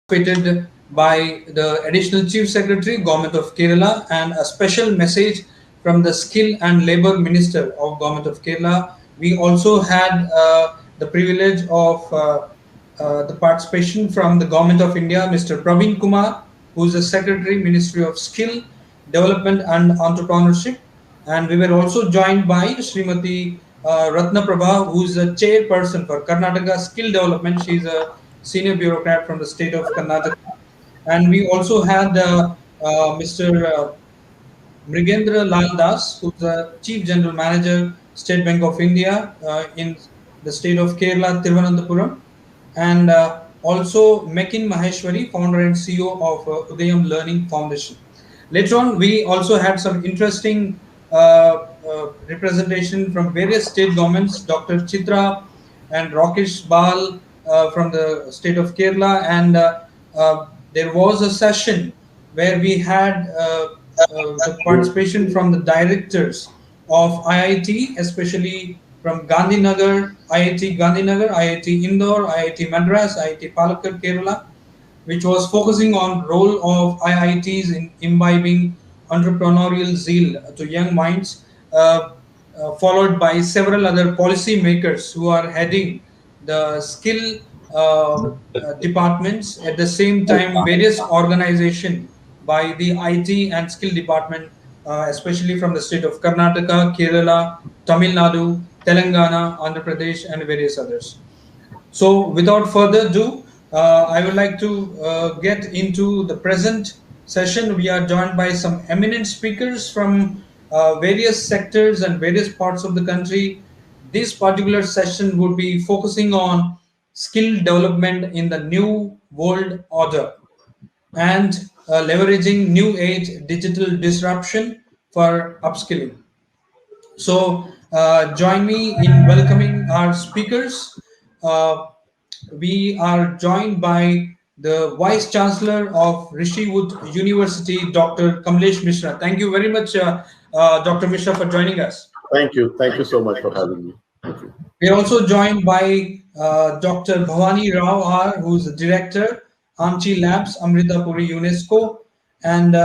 participated by the Additional Chief Secretary, Government of Kerala, and a special message from the Skill and Labour Minister of Government of Kerala. We also had the privilege of the participation from the Government of India, Mr. Praveen Kumar, who is the Secretary, Ministry of Skill, Development and Entrepreneurship. And we were also joined by Srimati Ratna Prabha, who is the chairperson for Karnataka Skill Development. She is a senior bureaucrat from the state of Karnataka. And we also had Mr. Mrigendra Lal Das, who's the Chief General Manager, State Bank of India in the state of Kerala, Thiruvananthapuram, and also Mekin Maheshwari, founder and CEO of Udayam Learning Foundation. Later on, we also had some interesting representation from various state governments, Dr. Chitra and Rakesh Bal from the state of Kerala, and there was a session where we had the participation from the directors of IIT, especially from Gandhinagar, IIT Indore, IIT Madras, IIT Palakkad, Kerala, which was focusing on role of IITs in imbibing entrepreneurial zeal to young minds, followed by several other policy makers who are heading the skill departments. At the same time, various organizations by the IT and skill department, especially from the state of Karnataka, Kerala, Tamil Nadu, Telangana, Andhra Pradesh, and various others. So, without further ado, I would like to get into the present session. We are joined by some eminent speakers from various sectors and various parts of the country. This particular session would be focusing on skill development in the new world order and leveraging new age digital disruption for upskilling. So, join me in welcoming our speakers. We are joined by the Vice Chancellor of Rishihood University, Dr. Kamlesh Misra. Thank you very much, Dr. Misra, for joining us. Thank you. Thank you so much for having me. Thank you. We are also joined by Dr. Bhavani Rao R, who is the Director, Ammachi Labs, Amritapuri, UNESCO, and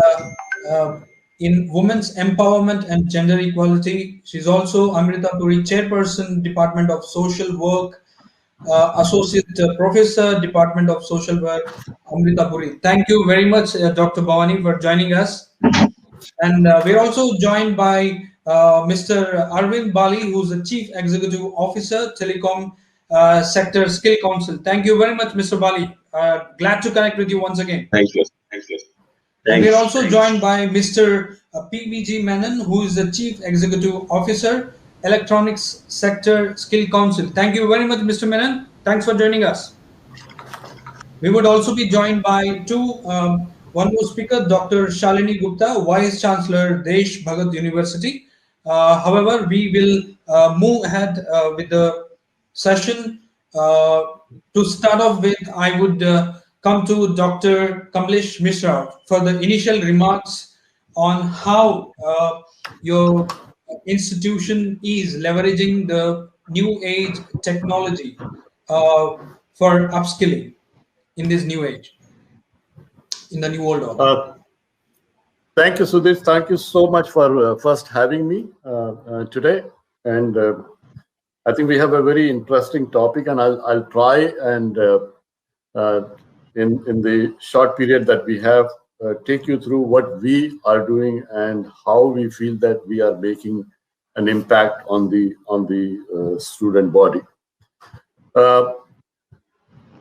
in Women's Empowerment and Gender Equality. She's also Amritapuri Chairperson, Department of Social Work, Associate Professor, Department of Social Work, Amritapuri. Thank you very much, Dr. Bhavani, for joining us. And we're also joined by Mr. Arvind Bali, who's the Chief Executive Officer, Telecom Sector Skill Council. Thank you very much, Mr. Bali. Glad to connect with you once again. Thank you. Thank you. And we're also joined by Mr. PVG Menon, who is the Chief Executive Officer, Electronics Sector Skill Council. Thank you very much, Mr. Menon. Thanks for joining us. We would also be joined by one more speaker, Dr. Shalini Gupta, Vice Chancellor, Desh Bhagat University. However, we will move ahead with the session. To start off with, I would come to Dr. Kamlesh Misra for the initial remarks on how your institution is leveraging the new age technology for upskilling in this new age, in the new world order. Thank you, Sudheer. Thank you so much for first having me today. And I think we have a very interesting topic, and I'll try and in the short period that we have, take you through what we are doing and how we feel that we are making an impact on the student body.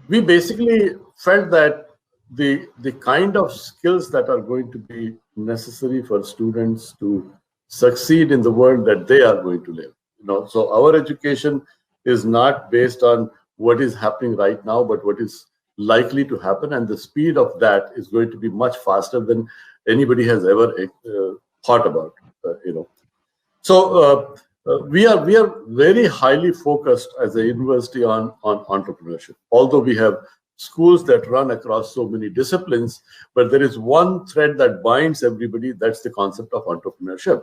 We basically felt that the kind of skills that are going to be necessary for students to succeed in the world that they are going to live. So our education is not based on what is happening right now, but what is likely to happen, and the speed of that is going to be much faster than anybody has ever thought about. So we are very highly focused as a university on entrepreneurship. Although we have schools that run across so many disciplines, but there is one thread that binds everybody. That's the concept of entrepreneurship.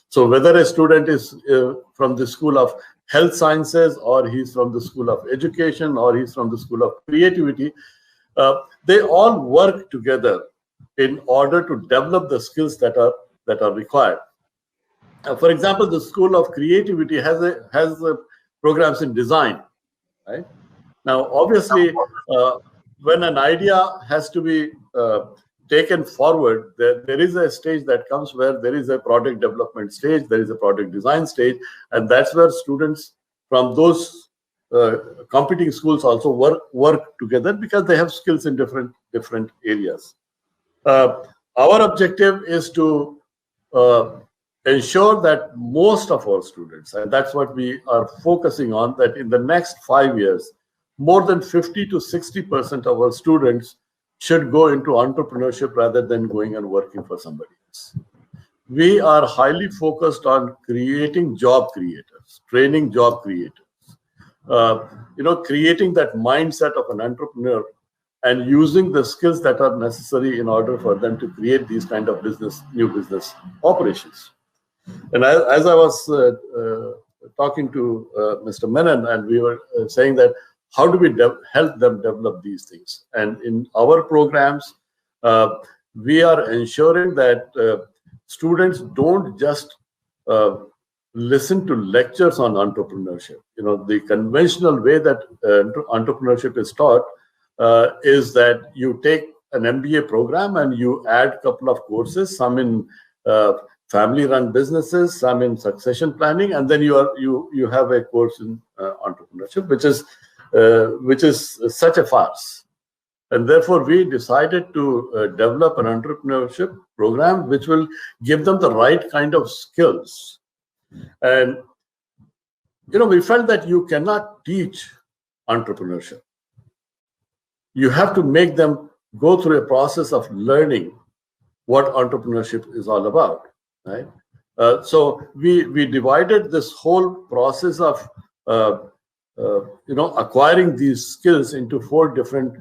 So whether a student is from the School of Health Sciences, or he's from the School of Education, or he's from the School of Creativity, They all work together in order to develop the skills that are required. For example, the School of Creativity has programs in design, right? Now, obviously, when an idea has to be taken forward, there is a stage that comes where there is a product development stage, there is a product design stage, and that's where students from those competing schools also work together because they have skills in different areas. Our objective is to ensure that most of our students, and that's what we are focusing on, that in the next 5 years, more than 50 to 60% of our students should go into entrepreneurship rather than going and working for somebody else. We are highly focused on creating job creators, training job creators, creating that mindset of an entrepreneur and using the skills that are necessary in order for them to create these kind of new business operations. And as I was talking to Mr. Menon, and we were saying that how do we help them develop these things? And in our programs, we are ensuring that students don't just listen to lectures on entrepreneurship. The conventional way that entrepreneurship is taught is that you take an MBA program and you add a couple of courses, some in family-run businesses, some in succession planning, and then you have a course in entrepreneurship, which is such a farce. And therefore, we decided to develop an entrepreneurship program which will give them the right kind of skills. And we felt that you cannot teach entrepreneurship. You have to make them go through a process of learning what entrepreneurship is all about, right? So we divided this whole process of acquiring these skills into 4 different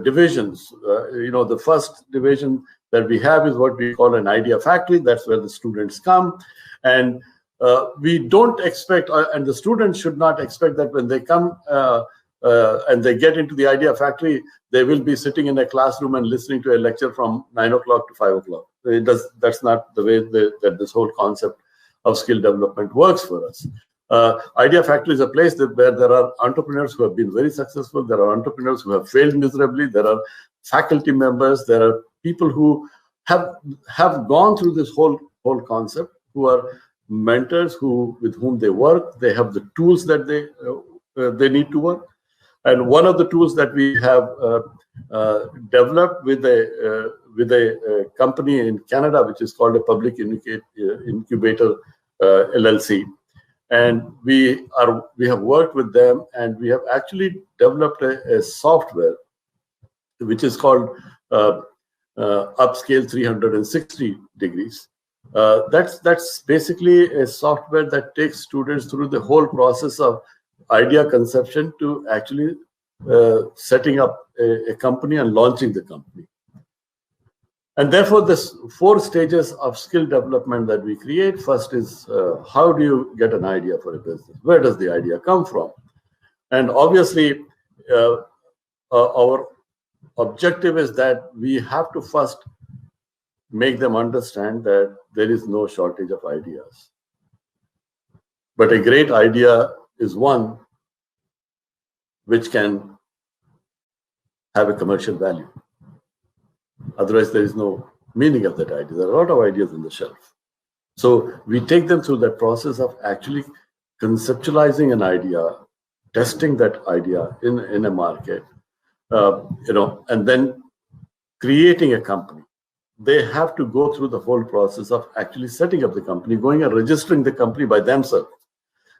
divisions. The first division that we have is what we call an idea factory. That's where the students come, and we don't expect, and the students should not expect that when they come and they get into the idea factory, they will be sitting in a classroom and listening to a lecture from 9 o'clock to 5 o'clock. That's not the way that this whole concept of skill development works for us. Idea Factory is a place where there are entrepreneurs who have been very successful. There are entrepreneurs who have failed miserably. There are faculty members. There are people who have gone through this whole concept, who are mentors with whom they work. They have the tools that they need to work. And one of the tools that we have developed with a company in Canada, which is called a Public Incubator LLC, and we have worked with them, and we have actually developed a software which is called Upscale 360 degrees. That's basically a software that takes students through the whole process of idea conception to actually setting up a company and launching the company. And therefore, this 4 stages of skill development that we create. First is how do you get an idea for a business? Where does the idea come from? And obviously, our objective is that we have to first make them understand that there is no shortage of ideas. But a great idea is one which can have a commercial value. Otherwise, there is no meaning of that idea. There are a lot of ideas on the shelf. So we take them through that process of actually conceptualizing an idea, testing that idea in a market, and then creating a company. They have to go through the whole process of actually setting up the company, going and registering the company by themselves.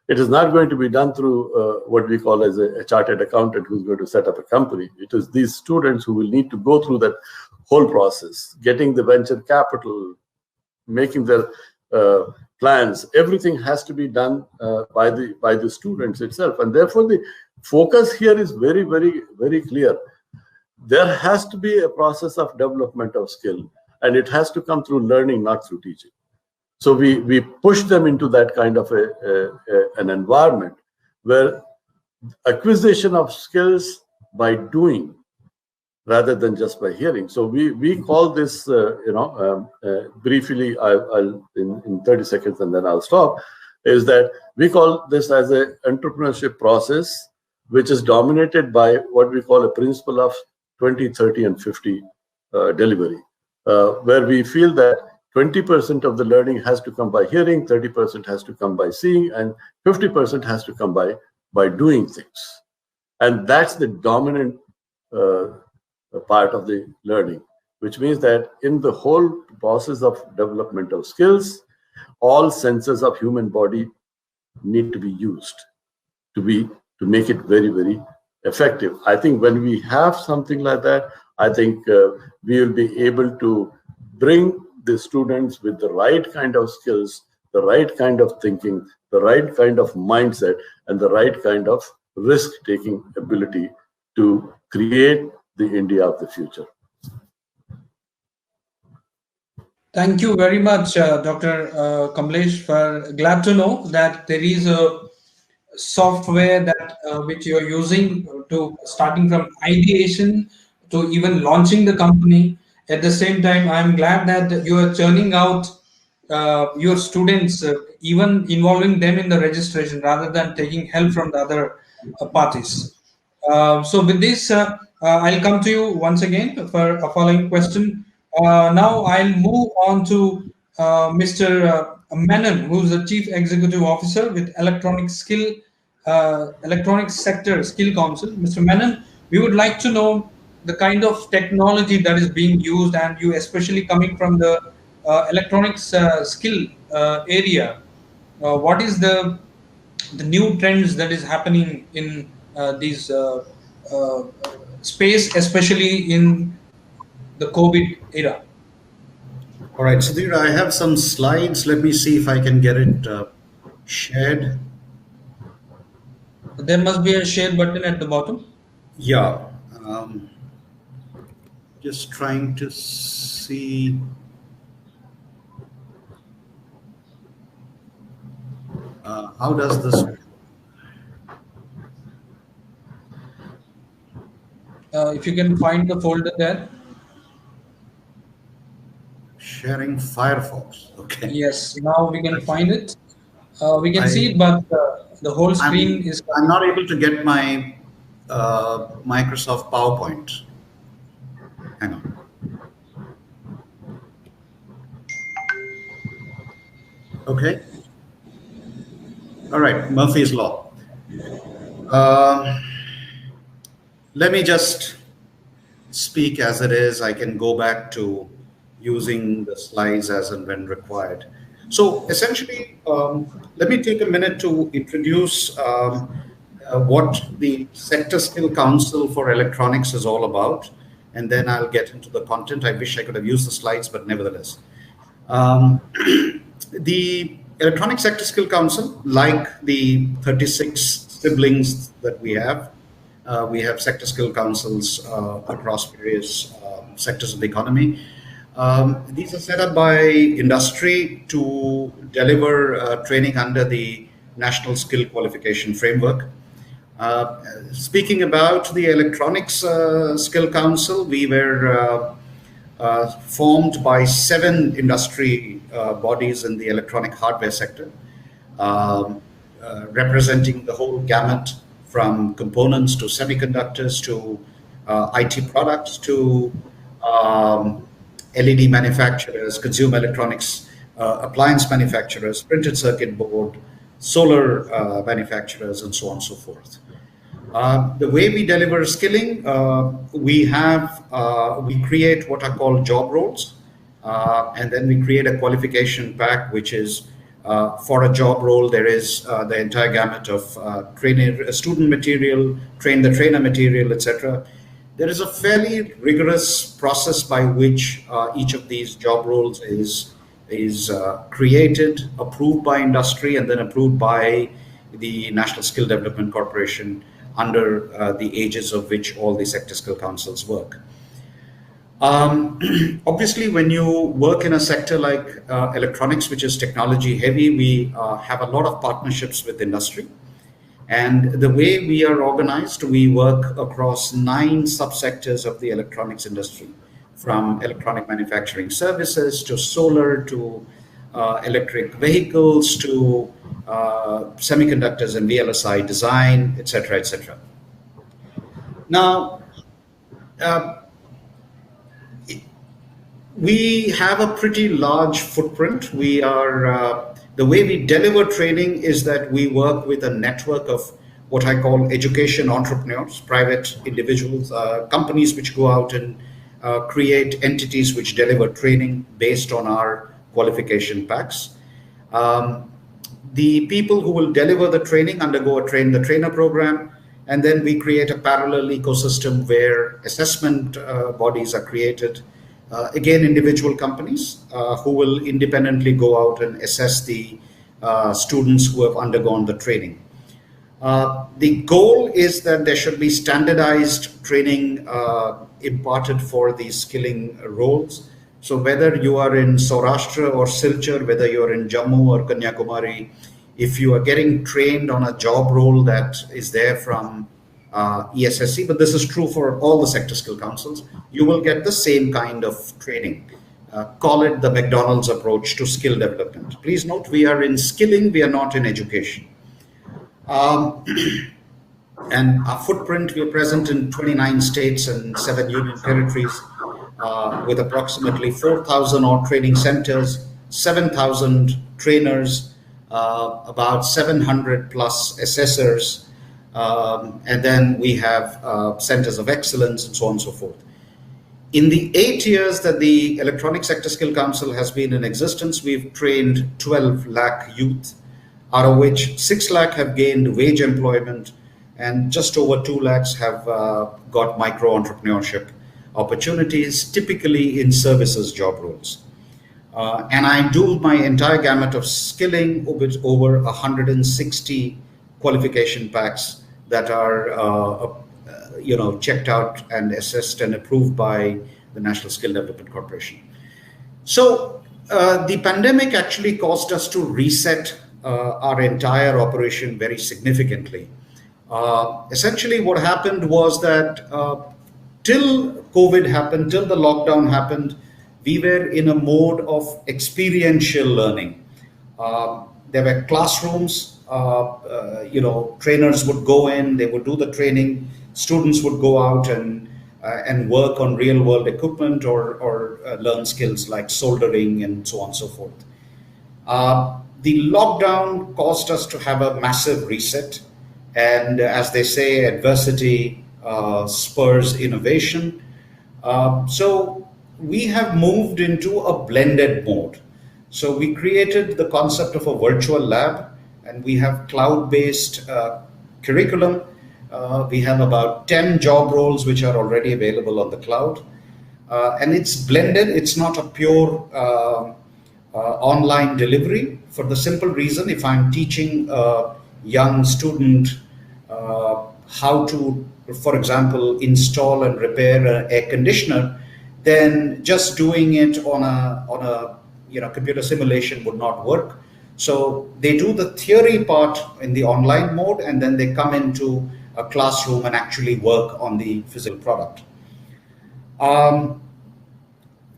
It is not going to be done through what we call as a chartered accountant who's going to set up a company. It is these students who will need to go through that whole process, getting the venture capital, making their plans. Everything has to be done by the students itself. And therefore, the focus here is very, very, very clear. There has to be a process of development of skill, and it has to come through learning, not through teaching. So we push them into that kind of an environment where acquisition of skills by doing, rather than just by hearing. So we call this, briefly, I'll in 30 seconds and then I'll stop, is that we call this as an entrepreneurship process, which is dominated by what we call a principle of 20, 30, and 50 delivery, where we feel that 20% of the learning has to come by hearing, 30% has to come by seeing, and 50% has to come by doing things. And that's the dominant part of the learning, which means that in the whole process of development of skills, all senses of human body need to be used to make it very, very effective. I think when we have something like that, I think we will be able to bring the students with the right kind of skills, the right kind of thinking, the right kind of mindset, and the right kind of risk-taking ability to create the India of the future. Thank you very much, Dr. Kamlesh. For glad to know that there is a software that which you are using to starting from ideation to even launching the company. At the same time, I'm glad that you are churning out your students, even involving them in the registration rather than taking help from the other parties. So with this, I'll come to you once again for a following question. Now I'll move on to Mr. Menon, who's the Chief Executive Officer with Electronic Sector Skill Council. Mr. Menon, we would like to know the kind of technology that is being used, and you especially coming from the electronics skill area. What is the new trends that is happening in these space, especially in the COVID era? All right, Sudheer, I have some slides. Let me see if I can get it shared. There must be a share button at the bottom. Yeah. Just trying to see. How does this? If you can find the folder there. Sharing Firefox. Okay. Yes, now we can find it. We can see it, but the whole screen is. I'm not able to get my Microsoft PowerPoint. Hang on. Okay. All right, Murphy's Law. Let me just speak as it is. I can go back to using the slides as and when required. So essentially, let me take a minute to introduce what the Sector Skill Council for Electronics is all about, and then I'll get into the content. I wish I could have used the slides, but nevertheless. The Electronic Sector Skill Council, like the 36 siblings that we have sector skill councils across various sectors of the economy. These are set up by industry to deliver training under the National Skill Qualification Framework. Speaking about the Electronics Skill Council, we were formed by 7 industry bodies in the electronic hardware sector, representing the whole gamut from components to semiconductors to IT products to LED manufacturers, consumer electronics, appliance manufacturers, printed circuit board, solar manufacturers, and so on and so forth. The way we deliver skilling, we create what are called job roles, and then we create a qualification pack, which is for a job role, there is the entire gamut of student material, train the trainer material, etc. There is a fairly rigorous process by which each of these job roles is created, approved by industry, and then approved by the National Skill Development Corporation, under the aegis of which all the sector skill councils work. Obviously, when you work in a sector like electronics, which is technology heavy, we have a lot of partnerships with industry. And the way we are organized, we work across 9 subsectors of the electronics industry, from electronic manufacturing services to solar to electric vehicles to semiconductors and VLSI design, etc., etc. Now, we have a pretty large footprint. We are the way we deliver training is that we work with a network of what I call education entrepreneurs, private individuals, companies which go out and create entities which deliver training based on our qualification packs. The people who will deliver the training undergo a train the trainer program, and then we create a parallel ecosystem where assessment bodies are created. Again, individual companies who will independently go out and assess the students who have undergone the training. The goal is that there should be standardized training imparted for these skilling roles. So whether you are in Saurashtra or Silchar, whether you are in Jammu or Kanyakumari, if you are getting trained on a job role that is there from ESSC, but this is true for all the sector skill councils, you will get the same kind of training. Call it the McDonald's approach to skill development. Please note, we are in skilling, we are not in education. And our footprint, we are present in 29 states and 7 union territories with approximately 4,000 odd training centers, 7,000 trainers, about 700 plus assessors, and then we have centers of excellence and so on and so forth. In the 8 years that the Electronic Sector Skill Council has been in existence, we've trained 12 lakh youth, out of which 6 lakh have gained wage employment and just over 2 lakhs have got micro entrepreneurship opportunities, typically in services job roles. And I do my entire gamut of skilling with over 160 qualification packs that are checked out and assessed and approved by the National Skill Development Corporation. So the pandemic actually caused us to reset our entire operation very significantly. Essentially what happened was that till COVID happened, till the lockdown happened, we were in a mode of experiential learning. There were classrooms, trainers would go in, they would do the training, students would go out and work on real world equipment or learn skills like soldering and so on and so forth. The lockdown caused us to have a massive reset. And as they say, adversity spurs innovation. So we have moved into a blended mode. So we created the concept of a virtual lab, and we have cloud-based curriculum. We have about 10 job roles which are already available on the cloud. And it's blended. It's not a pure online delivery, for the simple reason, if I'm teaching a young student how to, for example, install and repair an air conditioner, then just doing it on a computer simulation would not work. So they do the theory part in the online mode, and then they come into a classroom and actually work on the physical product.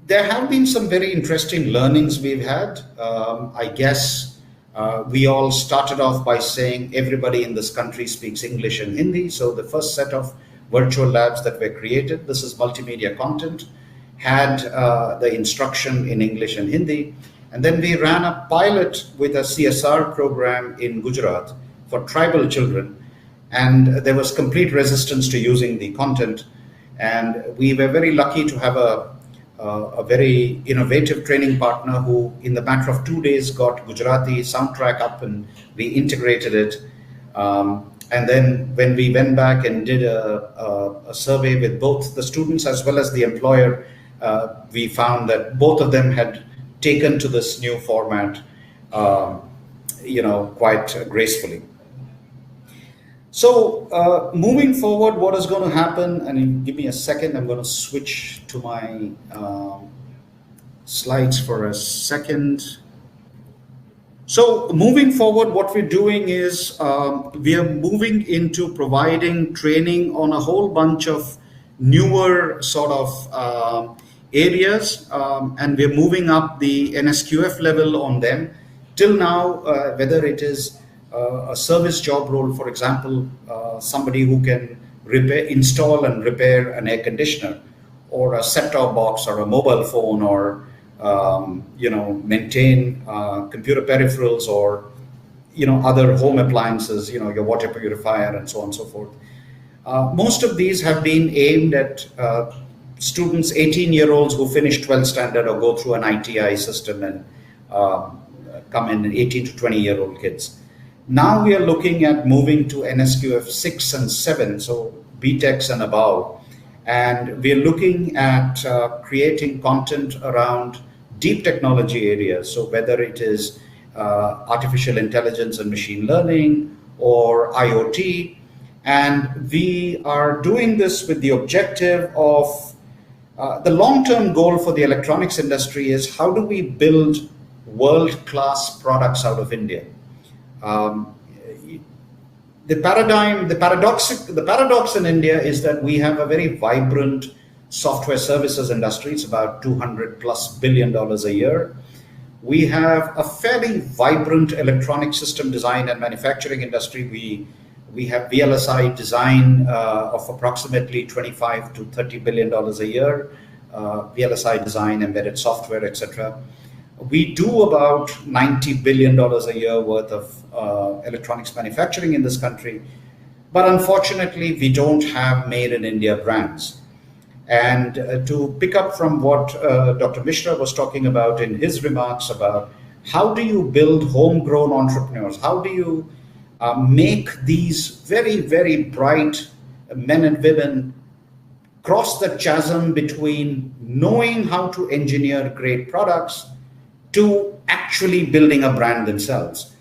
There have been some very interesting learnings we've had. I guess we all started off by saying everybody in this country speaks English and Hindi. So the first set of virtual labs that were created, this is multimedia content, had the instruction in English and Hindi. And then we ran a pilot with a CSR program in Gujarat for tribal children. And there was complete resistance to using the content. And we were very lucky to have a very innovative training partner who, in the matter of 2 days, got Gujarati soundtrack up and we integrated it. And then when we went back and did a survey with both the students as well as the employer, we found that both of them had taken to this new format, quite gracefully. So moving forward, what is going to happen, and give me a second, I'm going to switch to my slides for a second. So moving forward, what we're doing is we are moving into providing training on a whole bunch of newer sort of areas, and we're moving up the NSQF level on them. Till now, whether it is a service job role, for example, somebody who can install and repair an air conditioner, or a set-top box, or a mobile phone, or maintain computer peripherals, or other home appliances, your water purifier, and so on and so forth. Most of these have been aimed at students, 18-year-olds who finish 12th standard or go through an ITI system and come in, 18 to 20-year-old kids. Now we are looking at moving to NSQF 6 and 7, so BTECs and above. And we are looking at creating content around deep technology areas. So whether it is artificial intelligence and machine learning, or IoT. And we are doing this with the objective of the long-term goal for the electronics industry is how do we build world-class products out of India? The paradox in India is that we have a very vibrant software services industry. It's about $200+ billion a year. We have a fairly vibrant electronic system design and manufacturing industry. We have VLSI design of approximately $25 to $30 billion a year, VLSI design, embedded software, etc. We do about $90 billion a year worth of electronics manufacturing in this country. But unfortunately, we don't have made in India brands. And to pick up from what Dr. Misra was talking about in his remarks about how do you build homegrown entrepreneurs? How do you make these very, very bright men and women cross the chasm between knowing how to engineer great products to actually building a brand themselves?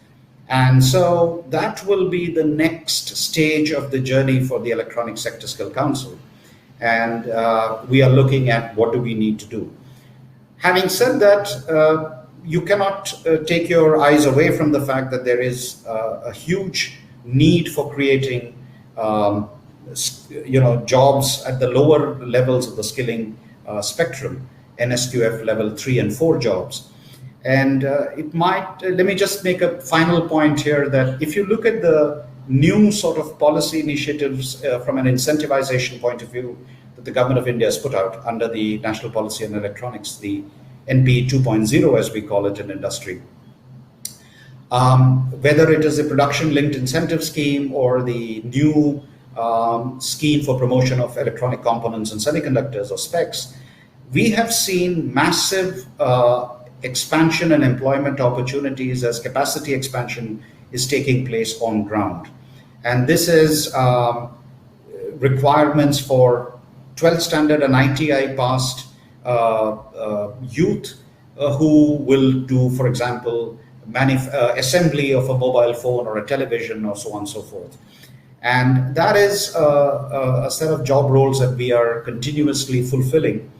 And so that will be the next stage of the journey for the Electronic Sector Skill Council. And we are looking at what do we need to do. Having said that, you cannot take your eyes away from the fact that there is a huge need for creating jobs at the lower levels of the skilling spectrum, NSQF level 3 and 4 jobs. And it might, let me just make a final point here that if you look at the new sort of policy initiatives from an incentivization point of view that the government of India has put out under the National Policy on Electronics, the NPE 2.0 as we call it in industry, whether it is a production linked incentive scheme or the new scheme for promotion of electronic components and semiconductors or specs, we have seen massive expansion and employment opportunities as capacity expansion is taking place on ground. And this is requirements for 12th standard and ITI passed youth who will do, for example, assembly of a mobile phone or a television or so on and so forth. And that is a set of job roles that we are continuously fulfilling.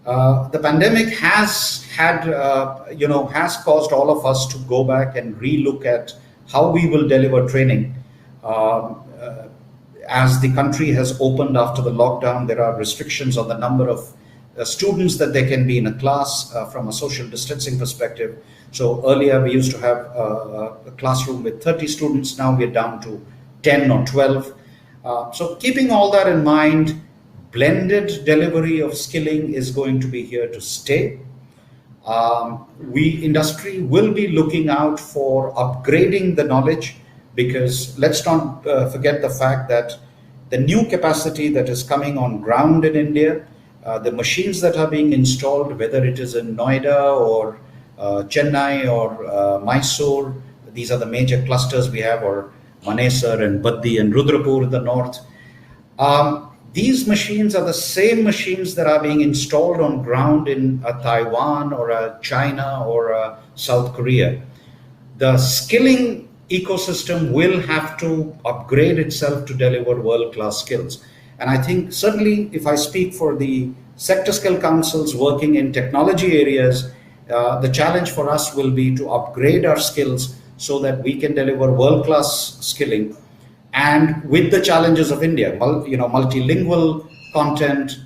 The pandemic has caused all of us to go back and relook at how we will deliver training. As the country has opened after the lockdown, there are restrictions on the number of students that there can be in a class from a social distancing perspective. So earlier we used to have a classroom with 30 students. Now we're down to 10 or 12. So keeping all that in mind, blended delivery of skilling is going to be here to stay. Industry will be looking out for upgrading the knowledge, because let's not forget the fact that the new capacity that is coming on ground in India, the machines that are being installed, whether it is in Noida or Chennai or Mysore, these are the major clusters we have, or Manesar and Baddi and Rudrapur in the north. These machines are the same machines that are being installed on ground in Taiwan or China or South Korea. The skilling ecosystem will have to upgrade itself to deliver world-class skills. And I think certainly if I speak for the sector skill councils working in technology areas, The challenge for us will be to upgrade our skills so that we can deliver world-class skilling, and with the challenges of India, multilingual content,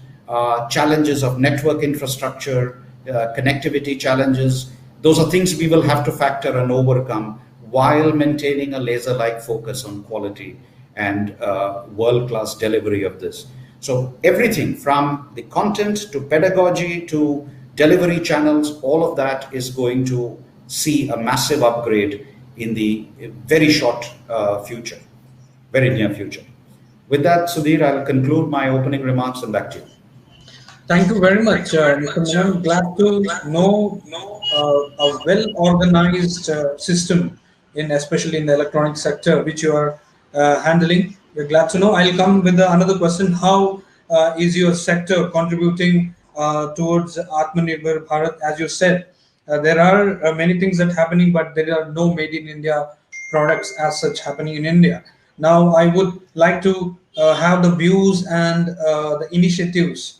challenges of network infrastructure, connectivity challenges. Those are things we will have to factor and overcome while maintaining a laser-like focus on quality and world-class delivery of this. So everything from the content to pedagogy to delivery channels, all of that is going to see a massive upgrade in the very short future, very near future. With that, Sudheer, I'll conclude my opening remarks and back to you. Thank you very much, Mr. Menon. Glad to know a well-organized system, especially in the electronic sector, which you are handling. We're glad to know. I'll come with another question. How is your sector contributing towards Atmanirbhar Bharat? As you said, there are many things that are happening, but there are no made in India products as such happening in India. Now, I would like to have the views and the initiatives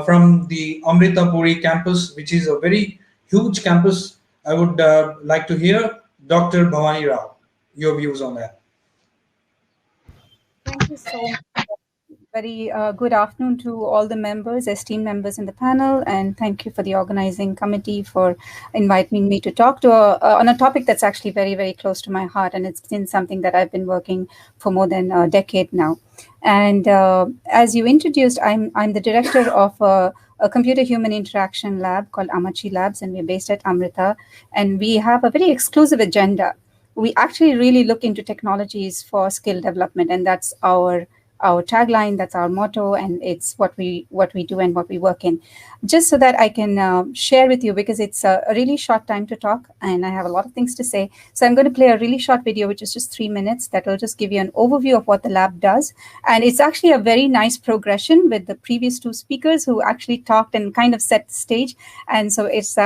from the Amritapuri campus, which is a very huge campus. I would like to hear Dr. Bhavani Rao, your views on that. Thank you so much. Very good afternoon to all the members, esteemed members in the panel, and thank you for the organizing committee for inviting me to talk to on a topic that's actually very, very close to my heart, and it's been something that I've been working for more than a decade now. And as you introduced, I'm the director of a computer-human interaction lab called Ammachi Labs, and we're based at Amrita, and we have a very exclusive agenda. We actually really look into technologies for skill development, and that's our tagline, that's our motto, and it's what we do and what we work in. Just so that I can share with you, because it's a really short time to talk and I have a lot of things to say. So I'm going to play a really short video, which is just 3 minutes, that will just give you an overview of what the lab does. And it's actually a very nice progression with the previous two speakers who actually talked and kind of set the stage. And so it's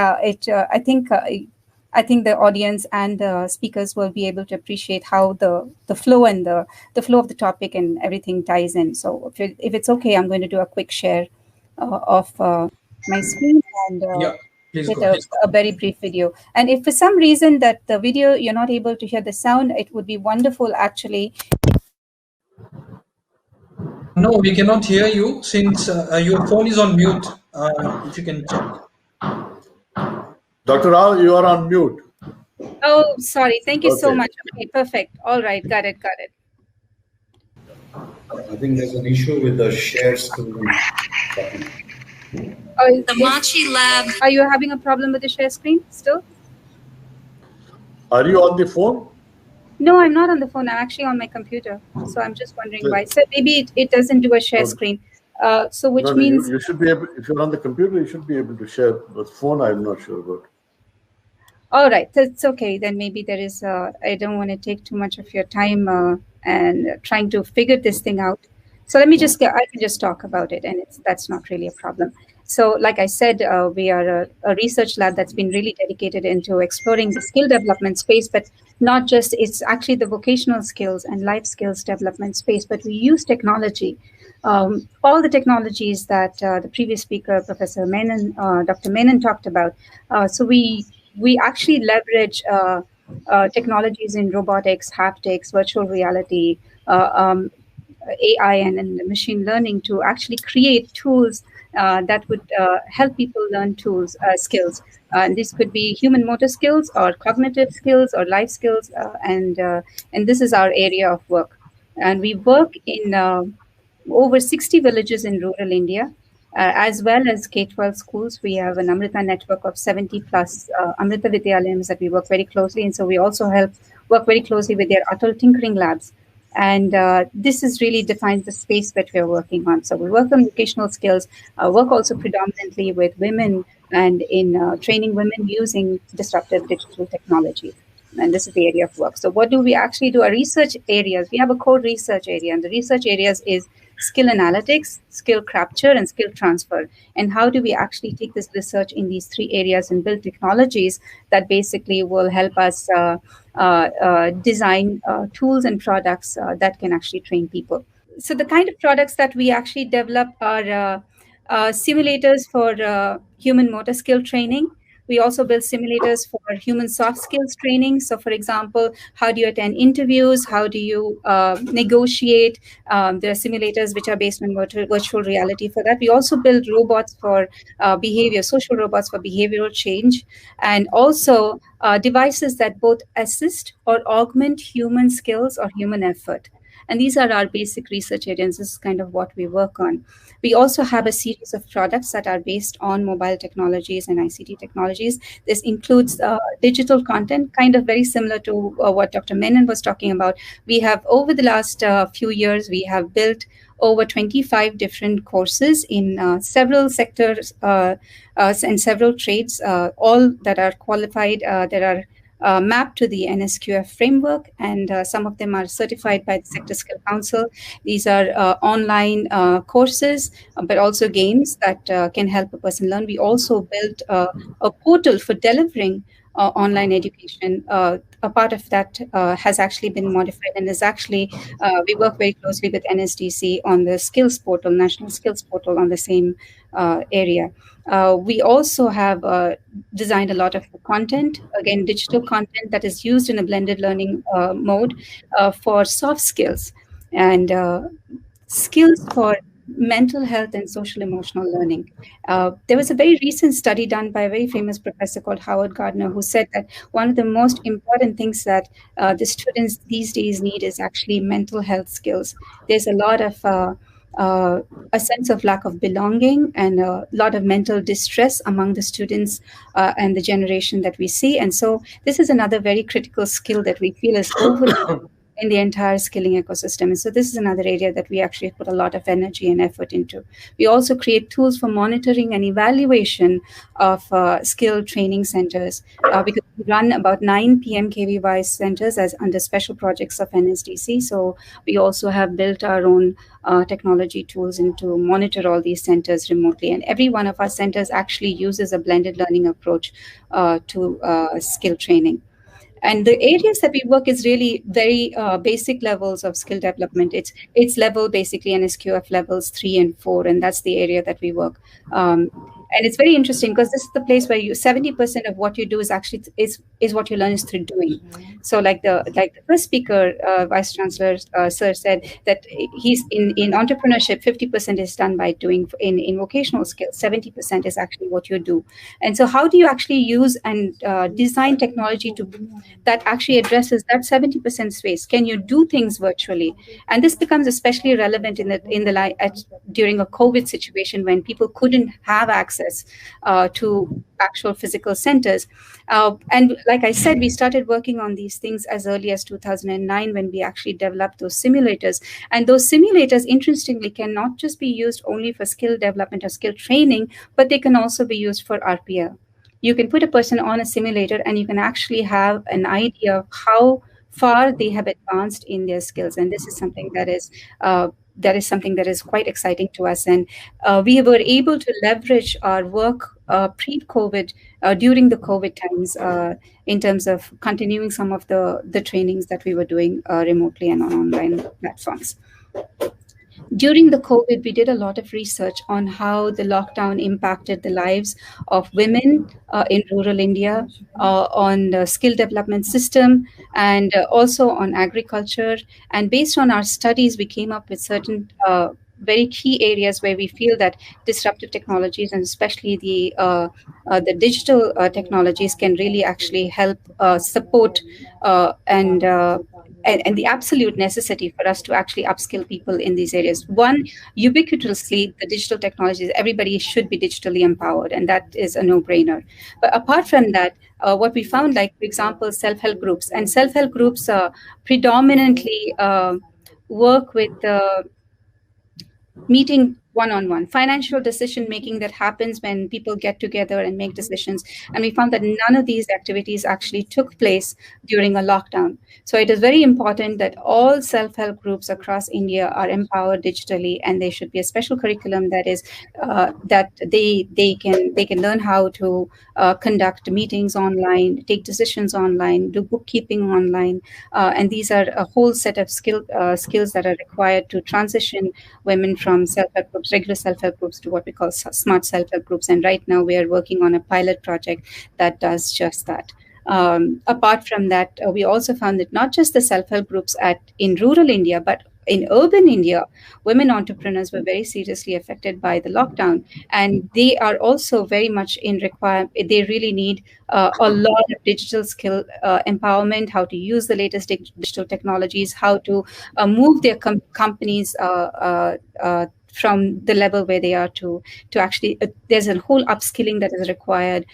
I think the audience and the speakers will be able to appreciate how the flow and the flow of the topic and everything ties in. So if it's okay, I'm going to do a quick share of my screen and get a very brief video. And if for some reason that the video, you're not able to hear the sound, it would be wonderful actually. No, we cannot hear you since your phone is on mute. If you can check. Dr. Rao, you are on mute. Oh, sorry. Thank you so much. Okay, perfect. All right. Got it. I think there's an issue with the share screen. Ammachi Lab. Are you having a problem with the share screen still? Are you on the phone? No, I'm not on the phone. I'm actually on my computer. So I'm just wondering why. So maybe it doesn't do a share screen. So which means you should be able, if you're on the computer, you should be able to share. But phone, I'm not sure about. All right, that's okay. Then maybe there is. I don't want to take too much of your time and trying to figure this thing out. So let me just. I can just talk about it, and that's not really a problem. So, like I said, we are a research lab that's been really dedicated into exploring the skill development space, but not just. It's actually the vocational skills and life skills development space, but we use technology. All the technologies that the previous speaker, Professor Menon, Dr. Menon talked about. So we actually leverage technologies in robotics, haptics, virtual reality, AI, and machine learning to actually create tools that would help people learn skills. This could be human motor skills or cognitive skills or life skills, and this is our area of work. And we work in over 60 villages in rural India, as well as K-12 schools. We have an Amrita network of 70 plus Amrita Vidyalayams that we work very closely. And so we also work very closely with their Atal tinkering labs. And this is really defines the space that we're working on. So we work on vocational skills, work also predominantly with women and in training women using disruptive digital technologies. And this is the area of work. So what do we actually do? Our research areas, we have a core research area, and the research areas is skill analytics, skill capture, and skill transfer. And how do we actually take this research in these three areas and build technologies that basically will help us design tools and products that can actually train people. So the kind of products that we actually develop are simulators for human motor skill training. We also build simulators for human soft skills training. So, for example, how do you attend interviews? How do you negotiate? There are simulators which are based on virtual reality for that. We also build robots for social robots for behavioral change, and also devices that both assist or augment human skills or human effort. And these are our basic research areas. This is kind of what we work on. We also have a series of products that are based on mobile technologies and ICT technologies. This includes digital content, kind of very similar to what Dr. Menon was talking about. We have, over the last few years, we have built over 25 different courses in several sectors and several trades, all that are qualified, that are mapped to the NSQF framework, and some of them are certified by the Sector Skill Council. These are online courses, but also games that can help a person learn. We also built a portal for delivering online education. A part of that has actually been modified and is actually, we work very closely with NSDC on the skills portal, national skills portal on the same area. We also have designed a lot of content, again, digital content that is used in a blended learning mode for soft skills and skills for mental health and social emotional learning. There was a very recent study done by a very famous professor called Howard Gardner, who said that one of the most important things that the students these days need is actually mental health skills. There's a lot of a sense of lack of belonging and a lot of mental distress among the students and the generation that we see. And so this is another very critical skill that we feel is overlooked in the entire skilling ecosystem. And so this is another area that we actually put a lot of energy and effort into. We also create tools for monitoring and evaluation of skill training centers, because we run about 9 PMKVY centers as under special projects of NSDC. So we also have built our own technology tools and to monitor all these centers remotely. And every one of our centers actually uses a blended learning approach to skill training. And the areas that we work is really very basic levels of skill development. It's level basically NSQF levels 3 and 4, and that's the area that we work. And it's very interesting because this is the place where 70% of what you do is actually is what you learn is through doing. So like the first speaker, Vice Chancellor Sir said that he's in entrepreneurship, 50% is done by doing. In vocational skills, 70% is actually what you do. And so how do you actually use and design technology that actually addresses that 70% space? Can you do things virtually? And this becomes especially relevant during a COVID situation when people couldn't have access to actual physical centers. And like I said, we started working on these things as early as 2009 when we actually developed those simulators. And those simulators, interestingly, can not just be used only for skill development or skill training, but they can also be used for RPL. You can put a person on a simulator and you can actually have an idea of how far they have advanced in their skills. And this is something that is quite exciting to us. And we were able to leverage our work pre-COVID, during the COVID times, in terms of continuing some of the trainings that we were doing remotely and on online platforms. During the COVID, we did a lot of research on how the lockdown impacted the lives of women in rural India, on the skill development system, and also on agriculture. And based on our studies, we came up with certain very key areas where we feel that disruptive technologies, and especially the digital technologies, can really actually help support and the absolute necessity for us to actually upskill people in these areas. One, ubiquitously, the digital technologies, everybody should be digitally empowered, and that is a no-brainer. But apart from that, what we found, like, for example, self-help groups, and self-help groups predominantly work with meeting one-on-one, financial decision making that happens when people get together and make decisions. And we found that none of these activities actually took place during a lockdown. So it is very important that all self-help groups across India are empowered digitally, and there should be a special curriculum that is that they can learn how to conduct meetings online, take decisions online, do bookkeeping online, and these are a whole set of skills that are required to transition women from self-help groups groups, regular self-help groups, to what we call smart self-help groups. And right now we are working on a pilot project that does just that. Apart from that, we also found that not just the self-help groups in rural India, but in urban India, women entrepreneurs were very seriously affected by the lockdown, and they are also very much in require. They really need a lot of digital skill empowerment, how to use the latest digital technologies, how to move their companies from the level where they are to actually there's a whole upskilling that is required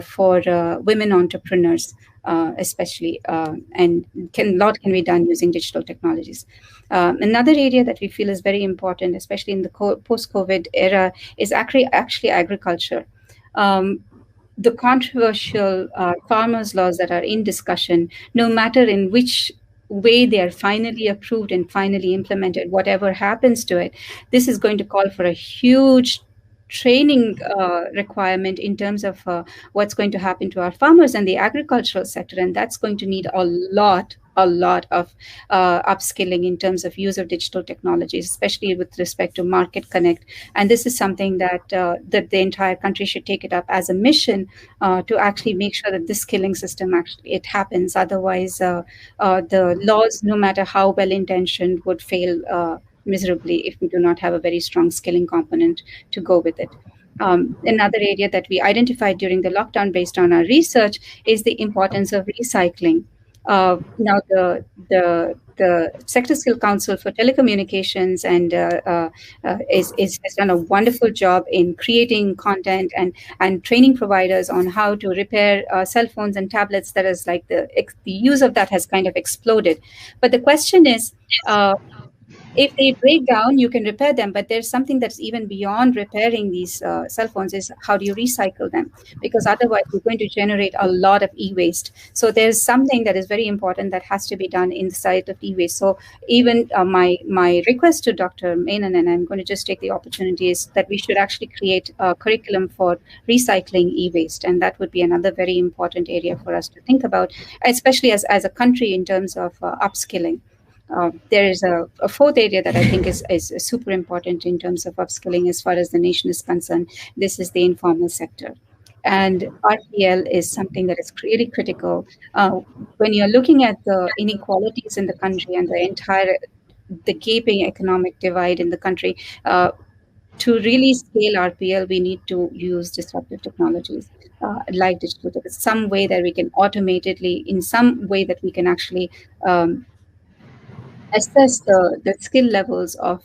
for women entrepreneurs, especially, and lot can be done using digital technologies. Another area that we feel is very important, especially in the post-COVID era, is actually agriculture. The controversial farmers' laws that are in discussion, no matter in which way they are finally approved and finally implemented, whatever happens to it, this is going to call for a huge training requirement in terms of what's going to happen to our farmers and the agricultural sector, and that's going to need a lot of upskilling in terms of use of digital technologies, especially with respect to market connect. And this is something that that the entire country should take it up as a mission to actually make sure that this skilling system actually it happens. Otherwise, the laws, no matter how well intentioned, would fail miserably if we do not have a very strong skilling component to go with it. Another area that we identified during the lockdown based on our research is the importance of recycling. Now, the Sector Skill Council for Telecommunications and has done a wonderful job in creating content and training providers on how to repair cell phones and tablets. That is like the use of that has kind of exploded. But the question is, if they break down, you can repair them, but there's something that's even beyond repairing these cell phones is how do you recycle them? Because otherwise you're going to generate a lot of e-waste. So there's something that is very important that has to be done in the side of e-waste. So even my request to Dr. Menon, and I'm going to just take the opportunity, is that we should actually create a curriculum for recycling e-waste. And that would be another very important area for us to think about, especially as a country in terms of upskilling. There is a fourth area that I think is super important in terms of upskilling as far as the nation is concerned. This is the informal sector. And RPL is something that is really critical. When you're looking at the inequalities in the country and the gaping economic divide in the country, to really scale RPL, we need to use disruptive technologies like digital, some way that we can automatedly, in some way that we can actually assess the skill levels of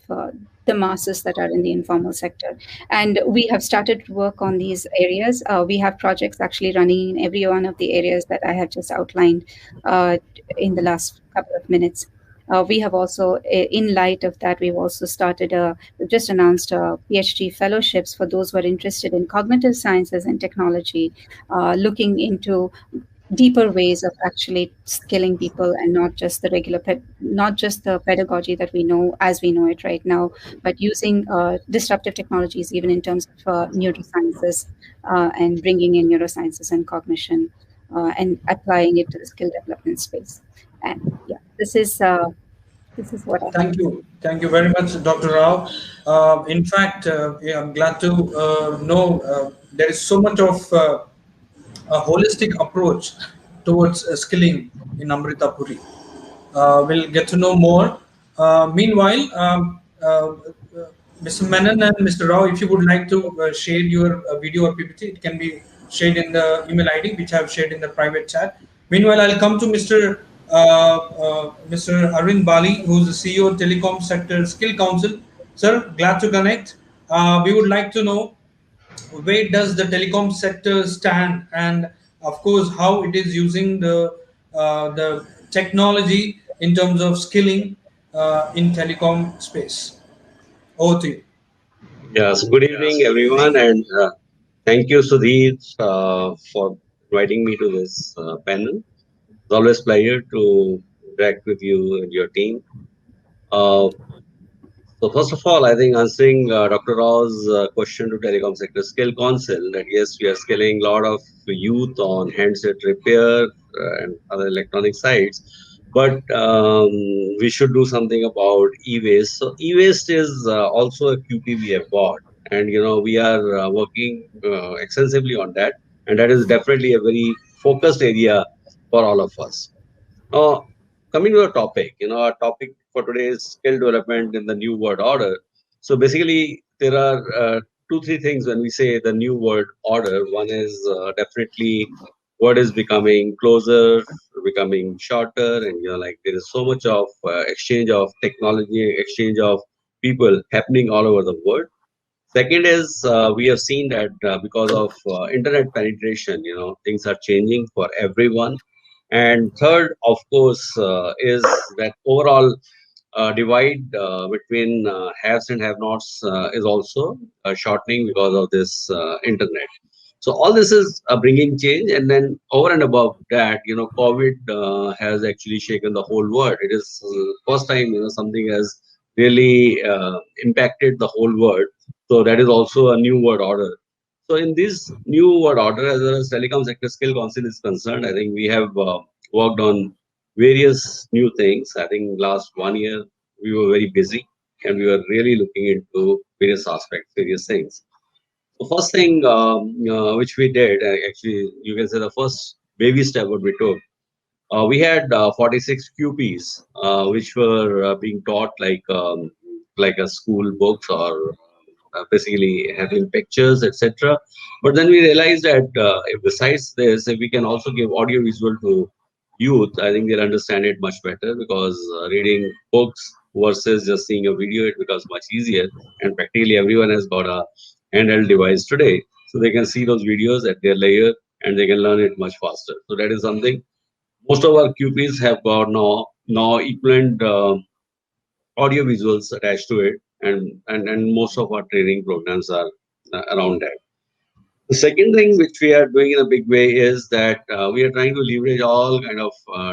the masses that are in the informal sector. And we have started to work on these areas. We have projects actually running in every one of the areas that I have just outlined in the last couple of minutes. We have also, in light of that, we've also started, we've just announced PhD fellowships for those who are interested in cognitive sciences and technology, looking into deeper ways of actually skilling people, and not just the not just the pedagogy that we know as we know it right now, but using disruptive technologies even in terms of neurosciences and bringing in neurosciences and cognition and applying it to the skill development space. And yeah, this is what I Thank you. Thank you very much, Dr. Rao. In fact, yeah, I'm glad to know there is so much of a holistic approach towards skilling in Amritapuri. We'll get to know more. Meanwhile, Mr. Menon and Mr. Rao, if you would like to share your video or PPT, it can be shared in the email ID, which I've shared in the private chat. Meanwhile, I'll come to Mr. Arvind Bali, who's the CEO of Telecom Sector Skill Council. Sir, glad to connect. We would like to know, where does the telecom sector stand, and of course how it is using the technology in terms of skilling in telecom space. Over to you. Yes, good evening, everyone, and thank you, Sudheer, for inviting me to this panel. It's always a pleasure to interact with you and your team. So first of all, I think answering Dr. Rao's question to Telecom Sector Skill Council, that yes, we are skilling a lot of youth on handset repair and other electronic sites. but we should do something about e-waste. So e-waste is also a QP we have got, and we are working extensively on that, and that is definitely a very focused area for all of us. Now, coming to the topic, our topic for today is skill development in the new world order. So basically, there are three things when we say the new world order. One is definitely what is becoming closer, becoming shorter, and like there is so much of exchange of technology, exchange of people happening all over the world. Second is we have seen that because of internet penetration, things are changing for everyone. And third, of course, is that overall divide between haves and have-nots is also shortening because of this internet. So all this is bringing change, and then over and above that, COVID has actually shaken the whole world. It is first time something has really impacted the whole world. So that is also a new world order. So in this new world order, as far as telecom sector skill council is concerned, I think we have worked on various new things. I think last 1 year we were very busy, and we were really looking into various aspects, various things. The first thing which we did, actually, you can say the first baby step what we took, we had 46 QPs, which were being taught like a school books or basically having pictures, etc. But then we realized that if besides this, if we can also give audio visual to youth, I think they'll understand it much better, because reading books versus just seeing a video, it becomes much easier. And practically everyone has got a handheld device today, so they can see those videos at their layer and they can learn it much faster. So that is something most of our QPs have got now equivalent audio visuals attached to it, and most of our training programs are around that. The second thing which we are doing in a big way is that we are trying to leverage all kind of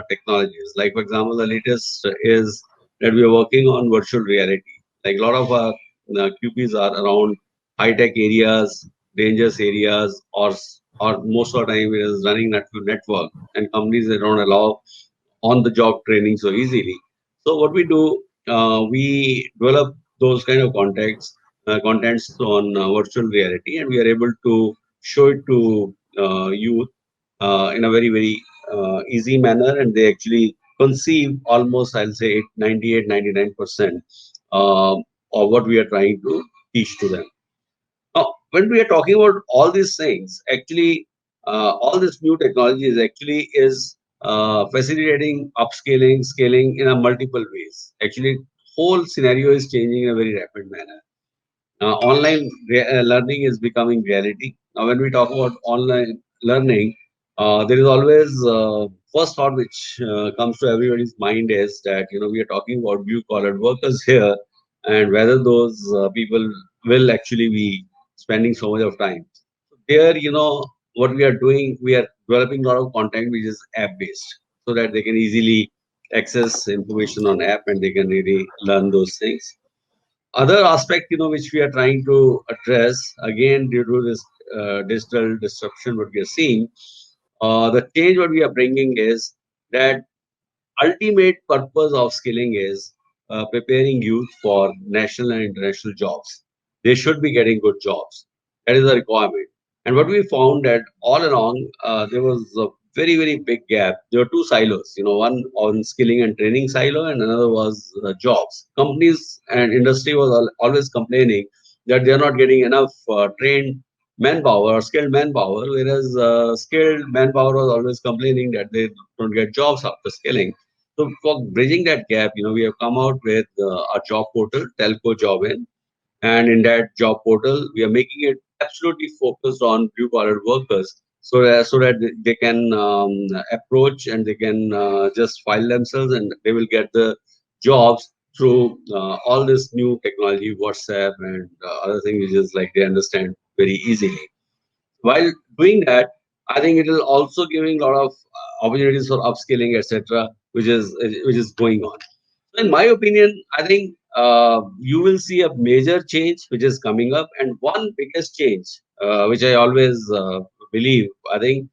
technologies. Like for example, the latest is that we are working on virtual reality. Like a lot of our QPs are around high tech areas, dangerous areas, or most of the time it is running network, and companies they don't allow on the job training so easily. So what we do, we develop those kind of contents on virtual reality, and we are able to show it to youth in a very very easy manner, and they actually conceive almost, I'll say 98-99% of what we are trying to teach to them. Now, when we are talking about all these things, actually, all this new technology is facilitating upscaling, scaling in a multiple ways. Actually, whole scenario is changing in a very rapid manner. Online learning is becoming reality. Now, when we talk about online learning, there is always first thought which comes to everybody's mind is that we are talking about blue collar workers here, and whether those people will actually be spending so much of time. Here, what we are doing, we are developing a lot of content which is app based, so that they can easily access information on app and they can really learn those things. Other aspect, which we are trying to address, again, due to this digital disruption, what we are seeing, the change what we are bringing is that ultimate purpose of skilling is preparing youth for national and international jobs. They should be getting good jobs. That is the requirement. And what we found that all along, there was a very, very big gap. There were two silos, one on skilling and training silo, and another was jobs. Companies and industry was always complaining that they are not getting enough trained manpower or skilled manpower, whereas skilled manpower was always complaining that they don't get jobs after skilling. So for bridging that gap, we have come out with a job portal, Telco Job In, and in that job portal, we are making it absolutely focused on blue collar workers, so that they can approach and they can just file themselves, and they will get the jobs through all this new technology, WhatsApp and other things, which is like they understand very easily. While doing that, I think it is also giving a lot of opportunities for upskilling, etc., which is going on. So in my opinion, I think you will see a major change which is coming up, and one biggest change, which I always believe, I think